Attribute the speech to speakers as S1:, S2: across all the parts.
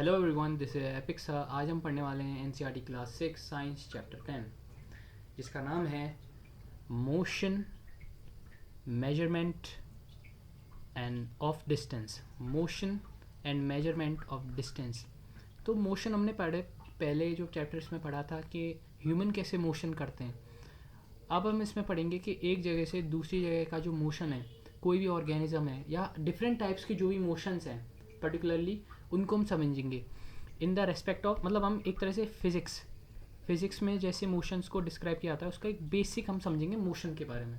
S1: Hello everyone, this is epic sir. आज हम पढ़ने वाले हैं एनसीईआरटी क्लास 6 साइंस चैप्टर 10, जिसका नाम है motion measurement end of distance. Motion and measurement of distance. तो मोशन हमने पहले जो चैप्टर इसमें पढ़ा था कि ह्यूमन कैसे मोशन करते हैं। अब हम इसमें पढ़ेंगे कि एक जगह से दूसरी जगह का जो मोशन है, कोई भी ऑर्गेनिज्म है या डिफरेंट टाइप्स के जो भी मोशंस हैं पर्टिकुलरली, उनको हम समझेंगे इन द रेस्पेक्ट ऑफ, मतलब हम एक तरह से फिजिक्स में जैसे मोशंस को डिस्क्राइब किया जाता है उसका एक बेसिक हम समझेंगे मोशन के बारे में।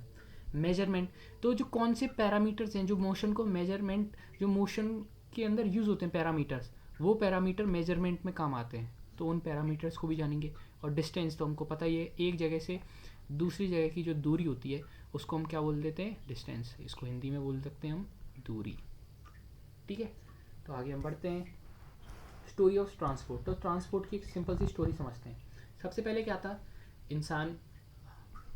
S1: मेजरमेंट, तो जो कौन से पैरामीटर्स हैं जो मोशन को मेजरमेंट, जो मोशन के अंदर यूज़ होते हैं पैरामीटर्स, वो पैरामीटर मेजरमेंट में काम आते हैं, तो उन पैरामीटर्स को भी जानेंगे। और डिस्टेंस तो हमको पता ही है, एक जगह से दूसरी जगह की जो दूरी होती है उसको हम क्या बोल देते हैं, डिस्टेंस। इसको हिंदी में बोल सकते हैं हम दूरी। ठीक है, तो आगे हम बढ़ते हैं। Story of transport. तो ट्रांसपोर्ट की एक सिंपल सी स्टोरी समझते हैं। सबसे पहले क्या था, इंसान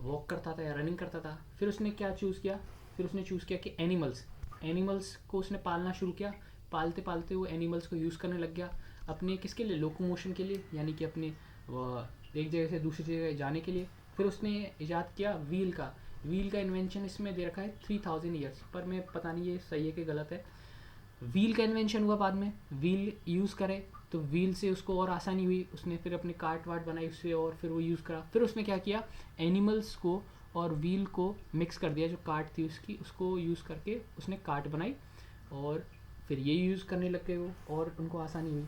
S1: वॉक करता था या रनिंग करता था, फिर उसने क्या चूज़ किया, फिर उसने चूज़ किया कि एनिमल्स को उसने पालना शुरू किया। पालते पालते वो एनिमल्स को यूज़ करने लग गया अपने किसके लिए, लोकोमोशन के लिए, यानी कि अपने एक जगह से दूसरी जगह जाने के लिए। फिर उसने ईजाद किया व्हील का इन्वेंशन इसमें दे रखा है 3000 ईयर्स, पर मैं पता नहीं ये सही है कि गलत है। व्हील का इन्वेंशन हुआ बाद में, व्हील यूज़ करे तो व्हील से उसको और आसानी हुई, उसने फिर अपने कार्ट वार्ट बनाई उससे और फिर वो यूज़ करा। फिर उसने क्या किया, एनिमल्स को और व्हील को मिक्स कर दिया, जो कार्ट थी उसकी, उसको यूज़ करके उसने कार्ट बनाई और फिर ये यूज़ करने लग गए वो और उनको आसानी हुई।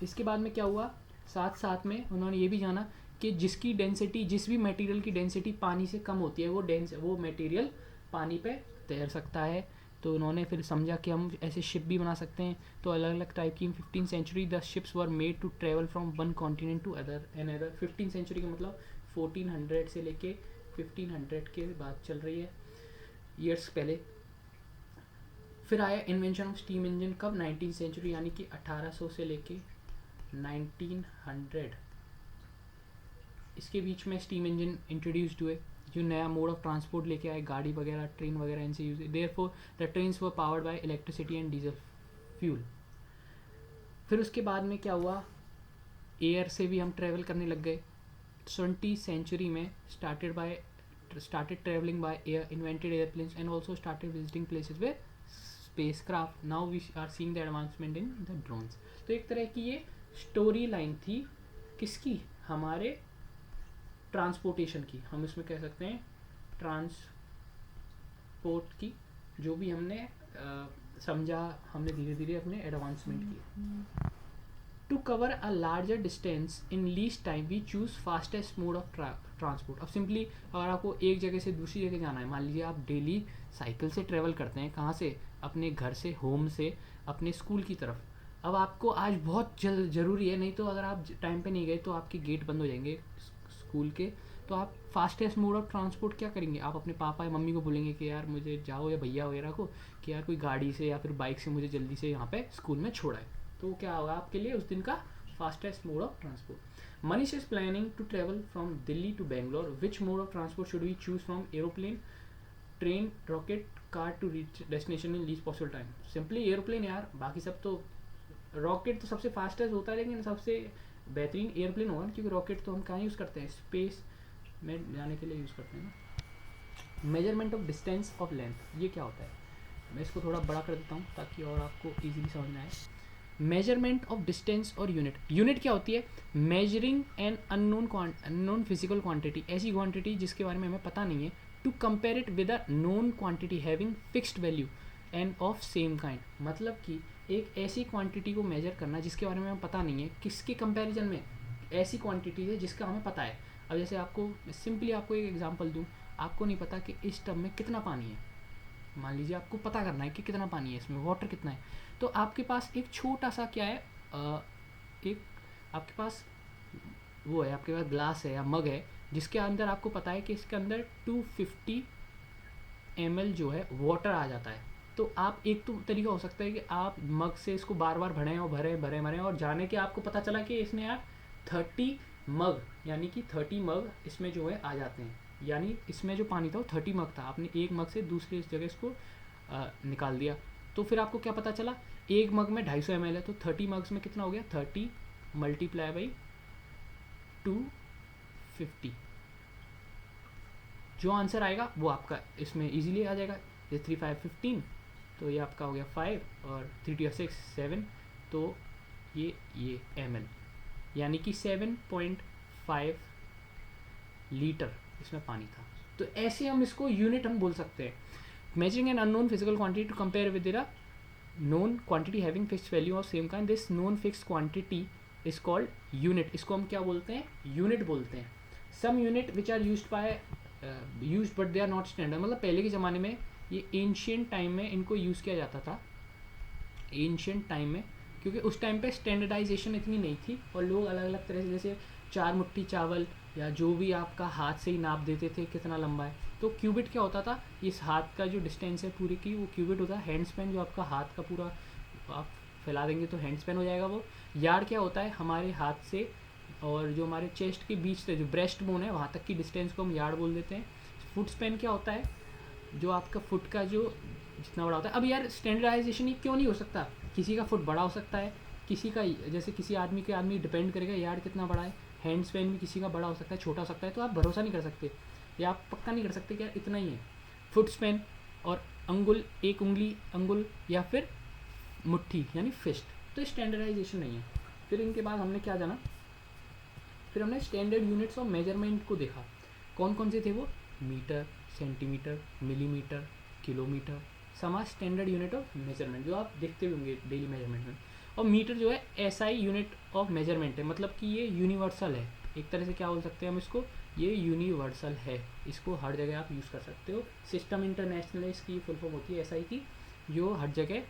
S1: इसके बाद में क्या हुआ, साथ साथ में उन्होंने ये भी जाना कि जिसकी डेंसिटी, जिस भी मटेरियल की डेंसिटी पानी से कम होती है, वो मटेरियल पानी पे तैर सकता है। तो उन्होंने फिर समझा कि हम ऐसे शिप भी बना सकते हैं। तो अलग अलग टाइप की 15th century the ships were made to travel from one continent to other 15th century का मतलब 1400 से लेके 1500 के बाद चल रही है ईयर्स पहले। फिर आया इन्वेंशन ऑफ स्टीम इंजन कब, 19th सेंचुरी, यानी कि 1800 से लेके 1900, इसके बीच में स्टीम इंजन इंट्रोड्यूस्ड हुए, जो नया मोड ऑफ ट्रांसपोर्ट लेके आए, गाड़ी वगैरह, ट्रेन वगैरह इनसे use. Therefore the trains were powered by electricity and diesel fuel. फिर उसके बाद में क्या हुआ, एयर से भी हम ट्रेवल करने लग गए। 20th सेंचुरी में started traveling by air, invented airplanes and also started visiting places with spacecraft. Now we are seeing the advancement in the drones. तो एक तरह की ये स्टोरी लाइन थी किसकी, हमारे ट्रांसपोर्टेशन की, हम इसमें कह सकते हैं ट्रांसपोर्ट की, जो भी हमने समझा, हमने धीरे धीरे अपने एडवांसमेंट किए। To cover a larger distance in least time we choose fastest mode of transport. अब सिंपली अगर आपको एक जगह से दूसरी जगह जाना है, मान लीजिए आप डेली साइकिल से ट्रेवल करते हैं, कहाँ से, अपने घर से, होम से अपने स्कूल की तरफ। अब आपको आज बहुत ज़रूरी है, नहीं तो अगर आप टाइम पे नहीं गए तो आपके गेट बंद हो जाएंगे स्कूल के। तो आप फास्टेस्ट मोड ऑफ ट्रांसपोर्ट क्या करेंगे, आप अपने पापा या मम्मी को बोलेंगे कि यार मुझे जाओ, या भैया वगैरह को कि यार कोई गाड़ी से या फिर बाइक से मुझे जल्दी से यहाँ पे स्कूल में छोड़ा है। तो क्या होगा आपके लिए उस दिन का fastest mode of transport. Manish is planning to travel from Delhi to Bangalore. Which mode of transport should we choose from, aeroplane, train, rocket, car to reach destination in least possible time. Simply aeroplane यार, बाकी सब तो, rocket तो सबसे fastest होता है लेकिन सबसे बेहतरीन एयरप्लेन होगा, क्योंकि रॉकेट तो हम कहाँ यूज़ करते हैं, स्पेस में जाने के लिए यूज़ करते हैं ना। Measurement of distance of length, ये क्या होता है, मैं इसको थोड़ा बड़ा कर देता हूँ ताकि और आपको ईजिली समझ में आए। मेजरमेंट ऑफ डिस्टेंस और यूनिट क्या होती है, measuring an unknown physical quantity, ऐसी क्वांटिटी जिसके बारे में हमें पता नहीं है, to compare it with a known quantity having fixed value and of same kind. मतलब कि एक ऐसी क्वांटिटी को मेजर करना जिसके बारे में हमें पता नहीं है, किसके कंपैरिजन में, ऐसी क्वांटिटी है जिसका हमें पता है। अब जैसे आपको सिंपली आपको एक एग्जांपल दूं, आपको नहीं पता कि इस टब में कितना पानी है, मान लीजिए आपको पता करना है कि कितना पानी है इसमें, वाटर कितना है, तो आपके पास एक छोटा सा क्या है, एक आपके पास वो है, आपके पास ग्लास है या मग है, जिसके अंदर आपको पता है कि इसके अंदर 250 ml जो है वाटर आ जाता है। तो आप, एक तो तरीका हो सकता है कि आप मग से इसको बार बार भरें और भरें और जाने के आपको पता चला कि इसमें यार 30 मग, यानी कि 30 मग इसमें जो है आ जाते हैं, यानी इसमें जो पानी था वो 30 मग था, आपने एक मग से दूसरे इस जगह इसको निकाल दिया। तो फिर आपको क्या पता चला एक मग में 250 ml है, तो 30 मग्स में कितना हो गया, 30 मल्टीप्लाई बाई 250। जो आंसर आएगा वो आपका इसमें इजीली आ जाएगा। ये 3 5 15, तो ये आपका हो गया 5 और 3 2 6 7, तो ये ml, यानी कि 7.5 लीटर इसमें पानी था। तो ऐसे हम इसको यूनिट हम बोल सकते हैं। Measuring an unknown physical quantity to compare with the known quantity having fixed value of same kind, this known fixed quantity is called unit। इसको हम क्या बोलते हैं, यूनिट बोलते हैं। some unit which are used by used but they are not standard, मतलब पहले के ज़माने में ये एंशियंट टाइम में इनको यूज़ किया जाता था, एंशियंट टाइम में, क्योंकि उस टाइम पे स्टैंडर्डाइजेशन इतनी नहीं थी और लोग अलग अलग तरह से, जैसे 4 मुट्ठी चावल या जो भी आपका हाथ से ही नाप देते थे कितना लंबा है। तो क्यूबिट क्या होता था, इस हाथ का जो डिस्टेंस है पूरी की वो क्यूबिट होता है। हैंड स्पैन जो आपका हाथ का पूरा आप फैला देंगे तो हैंड स्पैन हो जाएगा वो। यार्ड क्या होता है, हमारे हाथ से और जो हमारे चेस्ट के बीच से जो ब्रेस्ट बोन है वहाँ तक की डिस्टेंस को हम यार्ड बोल देते हैं। फुट स्पैन क्या होता है, जो आपका फुट का जो जितना बड़ा होता है। अब यार स्टैंडर्डाइजेशन ही क्यों नहीं हो सकता, किसी का फुट बड़ा हो सकता है, किसी का जैसे किसी आदमी के आदमी डिपेंड करेगा यार्ड कितना बड़ा है। हैंड स्पैन भी किसी का बड़ा हो सकता है, छोटा हो सकता है, तो आप भरोसा नहीं कर सकते या आप पक्का नहीं कर सकते कि यार इतना ही है। फुट स्पैन और अंगुल, एक उंगली अंगुल या फिर मुट्ठी यानी फिस्ट, तो स्टैंडर्डाइजेशन नहीं है। फिर इनके बाद हमने क्या जाना, फिर हमने स्टैंडर्ड यूनिट्स ऑफ मेजरमेंट को देखा। कौन कौन से थे वो, मीटर, सेंटीमीटर, मिलीमीटर, किलोमीटर, समा स्टैंडर्ड यूनिट ऑफ मेजरमेंट जो आप देखते होंगे डेली मेजरमेंट में। और मीटर जो है एसआई यूनिट ऑफ मेजरमेंट है, मतलब कि ये यूनिवर्सल है, एक तरह से क्या बोल सकते हैं हम इसको, ये यूनिवर्सल है, इसको हर जगह आप यूज़ कर सकते हो। सिस्टम इंटरनेशनल है, इसकी फुल फॉर्म होती है एसआई की, जो हर जगह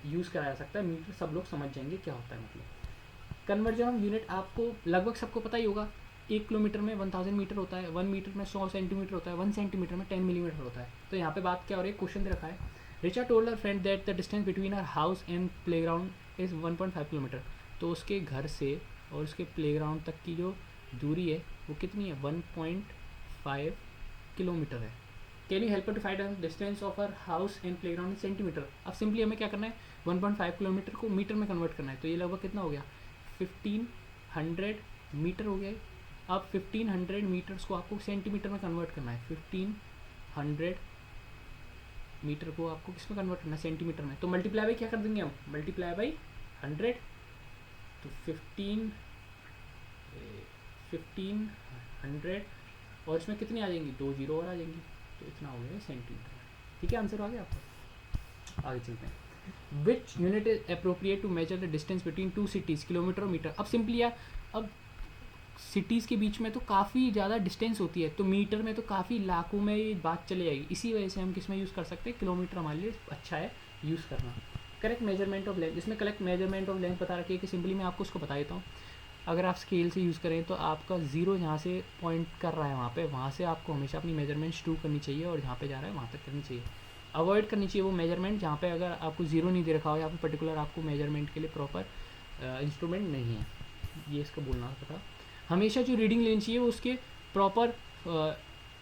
S1: यूज़ कराया जा सकता है। मीटर सब लोग समझ जाएंगे क्या होता है। मतलब कन्वर्जन ऑफ यूनिट आपको लगभग सबको पता ही होगा। 1 किलोमीटर में 1000 मीटर होता है, 1 मीटर में 100 सेंटीमीटर होता है, 1 सेंटीमीटर में 10 मिलीमीटर होता है। तो यहाँ पे बात क्या हो रही है, क्वेश्चन दे रखा है, Richa told her friend that the distance between our house and playground is 1.5 kilometre. तो उसके घर से और उसके प्लेग्राउंड तक की जो दूरी है वो कितनी है, 1.5 किलोमीटर है। Can you help to find the distance of our house and playground in centimetre. अब सिंपली हमें क्या करना है, 1.5 किलोमीटर को मीटर में कन्वर्ट करना है। तो ये लगभग कितना हो गया, 1500 मीटर हो गया। अब 1500 मीटर्स को आपको सेंटीमीटर में कन्वर्ट करना है। 1500 मीटर को आपको किस में कन्वर्ट करना है, सेंटीमीटर में। तो मल्टीप्लाई बाई क्या कर देंगे हम, मल्टीप्लाई बाई 100, तो 1500 और इसमें कितनी आ जाएंगी, 2 जीरो और आ जाएंगी, तो इतना हो गया सेंटीमीटर। ठीक है, आंसर आ गया आपका। आगे चलते हैं। Which unit is appropriate to measure the distance between 2 cities, kilometre और मीटर। अब सिंपली यार, अब सिटीज़ के बीच में तो काफ़ी ज़्यादा डिस्टेंस होती है, तो मीटर में तो काफ़ी लाखों में ये बात चली जाएगी। इसी वजह से हम किस में यूज़ कर सकते हैं, किलोमीटर हमारे लिए अच्छा है यूज़ करना। करेक्ट मेजरमेंट ऑफ लेंथ, इसमें करेक्ट मेजरमेंट ऑफ लेंथ बता रखी है कि सिंपली मैं आपको उसको बता देता हूँ। अगर आप स्केल से यूज़ करें तो आपका जीरो जहाँ से पॉइंट कर रहा है वहाँ से आपको हमेशा अपनी मेजरमेंट शुरू करनी चाहिए और जहाँ पे जा रहा है वहाँ तक करनी चाहिए। अवॉइड करनी चाहिए वो मेजरमेंट जहाँ पे अगर आपको जीरो नहीं दे रखा हो या फिर पर्टिकुलर आपको मेजरमेंट के लिए प्रॉपर इंस्ट्रूमेंट नहीं है, ये इसका बोलना था। हमेशा जो रीडिंग लेनी चाहिए वो उसके प्रॉपर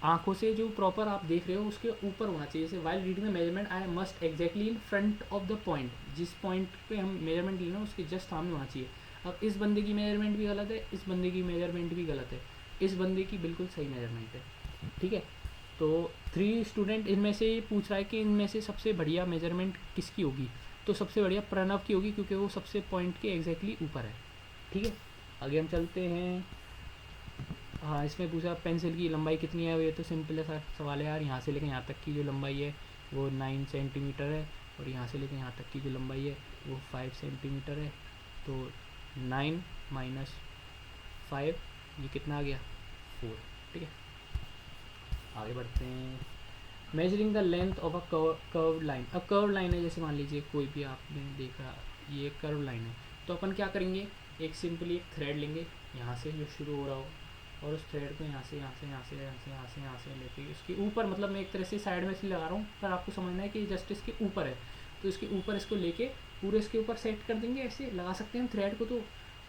S1: आँखों से जो प्रॉपर आप देख रहे हो उसके ऊपर होना चाहिए। जैसे while reading the measurement I must exactly in front of the point, जिस पॉइंट पे हम मेजरमेंट लेना उसके जस्ट सामने होना चाहिए। अब इस बंदे की मेजरमेंट भी गलत है, इस बंदे की मेजरमेंट भी गलत है, इस बंदे की बिल्कुल सही मेजरमेंट है। ठीक है, तो 3 स्टूडेंट इनमें से पूछ रहा है कि इनमें से सबसे बढ़िया मेजरमेंट किसकी होगी, तो सबसे बढ़िया प्रणव की होगी क्योंकि वो सबसे पॉइंट के एग्जैक्टली ऊपर है। ठीक है, आगे हम चलते हैं। हाँ, इसमें पूछा पेंसिल की लंबाई कितनी है, ये तो सिंपल सा सवाल है यार। यहाँ से लेकर यहाँ तक की जो लंबाई है वो 9 सेंटीमीटर है और यहाँ से लेकर यहाँ तक की जो लंबाई है वो 5 सेंटीमीटर है। तो 9 माइनस 5 ये कितना आ गया, 4। ठीक है, आगे बढ़ते हैं। Measuring the length of a curve line. अब कर्व लाइन है, जैसे मान लीजिए कोई भी आपने देखा ये कर्व लाइन है, तो अपन क्या करेंगे, एक सिंपली एक थ्रेड लेंगे यहाँ से जो शुरू हो रहा हो और उस थ्रेड को यहाँ से लेके इसके ऊपर, मतलब मैं एक तरह से साइड में से लगा रहा हूँ पर आपको समझना है कि जस्ट इसके ऊपर है, तो इसके ऊपर इसको लेके पूरे इसके ऊपर सेट कर देंगे। ऐसे लगा सकते हैं थ्रेड को। तो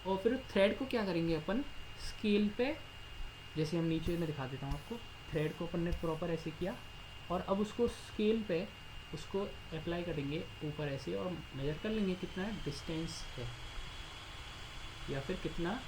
S1: और फिर थ्रेड को क्या करेंगे अपन, स्केल पे, जैसे हम नीचे में दिखा देता हूँ आपको, थ्रेड को अपन ने प्रॉपर ऐसे किया और अब उसको स्केल पे उसको अप्लाई करेंगे ऊपर ऐसे और मेजर कर लेंगे कितना डिस्टेंस है या फिर कितना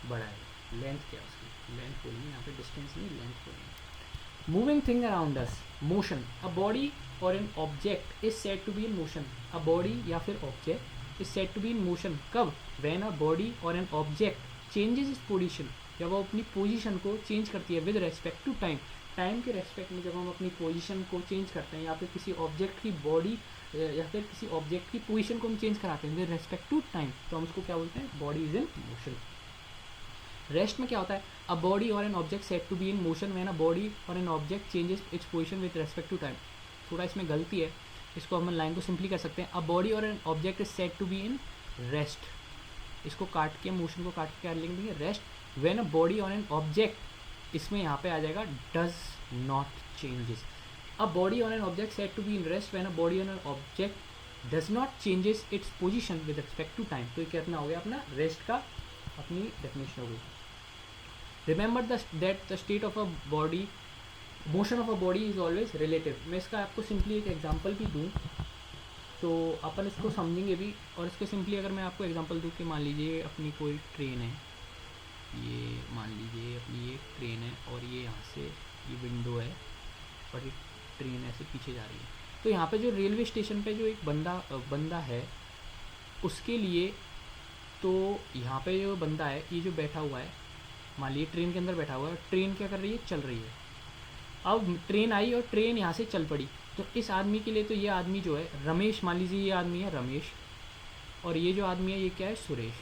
S1: बड़ा है, लेंथ क्या है उसकी, लेंथ बोलेंगे यहाँ पे, डिस्टेंस नहीं लेंथ बोलेंगे। Moving thing around us, motion, a body और an object is said to be in motion, a body या फिर object is said to be in motion कब, व्हेन अ बॉडी और an object changes its position, जब वो अपनी position को change करती है with respect to time, time के रेस्पेक्ट में जब हम अपनी पोजीशन को चेंज करते हैं या फिर किसी ऑब्जेक्ट की बॉडी या फिर किसी ऑब्जेक्ट की पोजीशन को हम चेंज कराते हैं विद रेस्पेक्ट टू टाइम, तो हम उसको क्या बोलते हैं, body is in motion. Rest में क्या होता है, अ बॉडी और an object said to be in motion when a body और an object changes its position with respect to time. थोड़ा इसमें गलती है, इसको हम लाइन को सिंपली कर सकते हैं, अ बॉडी और an object is set to be in rest, इसको काट के मोशन को काट के क्या लिख देंगे, रेस्ट व्हेन अ बॉडी और एन ऑब्जेक्ट, इसमें यहाँ पे आ जाएगा does not changes, a body और an object said to be in rest when a body और an object does not changes its position with respect to time. तो ये कितना हो गया अपना रेस्ट का, अपनी डेफिनेशन हो गई। Remember that the state of a body, motion of a body is always relative. मैं इसका आपको सिंपली एक एग्जांपल भी दूं तो अपन इसको समझेंगे भी, और इसके सिंपली अगर मैं आपको एग्जांपल दूं कि मान लीजिए अपनी कोई ट्रेन है, ये मान लीजिए अपनी ये ट्रेन है और ये यहाँ से ये विंडो है और ये ट्रेन ऐसे पीछे जा रही है, तो यहाँ पे जो रेलवे स्टेशन पे जो एक बंदा है उसके लिए, तो यहाँ पे जो बंदा है ये जो बैठा हुआ है, मान लीजिए ट्रेन के अंदर बैठा हुआ है, ट्रेन क्या कर रही है, चल रही है। अब ट्रेन आई और ट्रेन यहाँ से चल पड़ी, तो इस आदमी के लिए तो ये आदमी जो है रमेश, मान लीजिए ये आदमी है रमेश और ये जो आदमी है ये क्या है, सुरेश।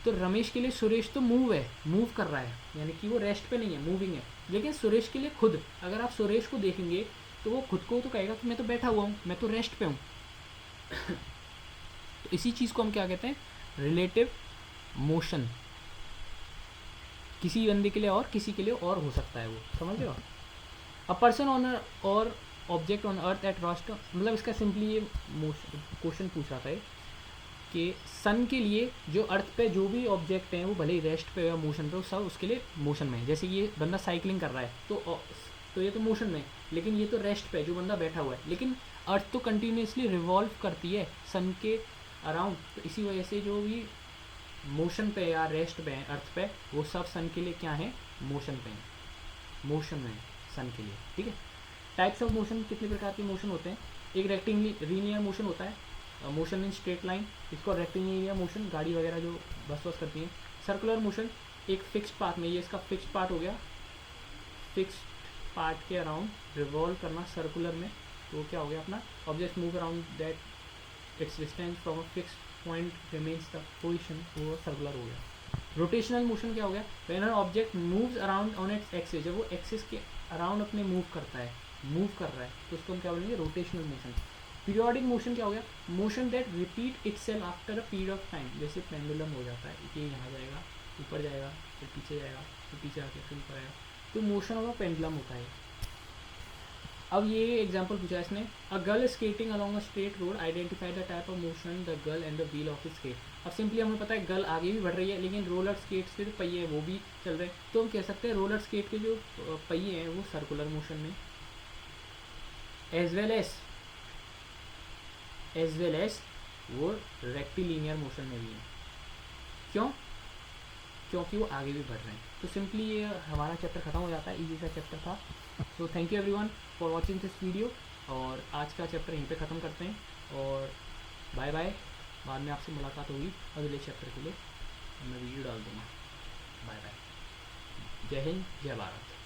S1: तो रमेश के लिए सुरेश तो मूव कर रहा है, यानी कि वो रेस्ट पे नहीं है, मूविंग है। लेकिन सुरेश के लिए खुद, अगर आप सुरेश को देखेंगे तो वो खुद को तो कहेगा कि मैं तो बैठा हुआ हूँ, मैं तो रेस्ट पे हूँ। तो इसी चीज़ को हम क्या कहते हैं, रिलेटिव मोशन। किसी बंदे के लिए और किसी के लिए और हो सकता है, वो समझ रहे हो। अ पर्सन ऑन और ऑब्जेक्ट ऑन अर्थ एट रॉस्ट, मतलब इसका सिंपली ये क्वेश्चन पूछ रहा था कि सन के लिए जो अर्थ पे जो भी ऑब्जेक्ट हैं वो भले ही रेस्ट पे या मोशन पे, वो सब उसके लिए मोशन में है। जैसे ये बंदा साइकिलिंग कर रहा है तो ये तो मोशन में है, लेकिन ये तो रेस्ट पे जो बंदा बैठा हुआ है। लेकिन अर्थ तो कंटिन्यूसली रिवॉल्व करती है सन के अराउंड, तो इसी वजह से जो भी मोशन पे या रेस्ट पे है अर्थ पे, वो सब सन के लिए क्या है, मोशन पे है, मोशन में है सन के लिए, ठीक है। टाइप्स ऑफ मोशन, कितने प्रकार के मोशन होते हैं, एक रेक्टिलिनियर मोशन होता है, मोशन इन स्ट्रेट लाइन, इसको रेक्टिलिनियर मोशन, गाड़ी वगैरह जो बस करती हैं। सर्कुलर मोशन, एक फिक्स्ड पाथ में, ये इसका फिक्स्ड पार्ट हो गया, फिक्स्ड पार्ट के अराउंड रिवॉल्व करना सर्कुलर में, तो क्या हो गया अपना, object move around that it's distance from a fixed point remains the position, वो सर्कुलर हो गया। रोटेशनल मोशन क्या हो गया, when an object moves around on its axis, जब वो एक्सिस के अराउंड अपने मूव करता है, मूव कर रहा है, तो उसको हम क्या बोलेंगे, रोटेशनल मोशन। पीरियोडिक मोशन क्या हो गया, motion that repeat itself after a period of time, जैसे पेंडुलम हो जाता है, ये यहाँ जाएगा, ऊपर जाएगा, फिर पीछे जाएगा, फिर पीछे आके फिर ऊपर आएगा, तो मोशन ऑफ अ पेंडुलम होता है। अब ये एग्जांपल पूछा है इसने, a girl skating along a straight road, identify the type of motion the girl and the wheel of skate. अब सिंपली हमें पता है गर्ल आगे भी बढ़ रही है, लेकिन रोलर स्केट्स के जो पहिए हैं वो भी चल रहे हैं, तो हम कह सकते हैं रोलर स्केट के जो पहिए हैं वो सर्कुलर मोशन में, एज वेल एज वो रेक्टिलिनियर मोशन में भी है। क्यों, क्योंकि वो आगे भी बढ़ रहे हैं। तो सिंपली ये हमारा चैप्टर खत्म हो जाता है, इजी सा चैप्टर था। तो thank you everyone for watching this video, और आज का चैप्टर यहीं पे ख़त्म करते हैं, और बाय बाय। बाद में आपसे मुलाकात होगी अगले चैप्टर के लिए, मैं वीडियो डाल दूँगा। बाय बाय, जय हिंद, जय भारत।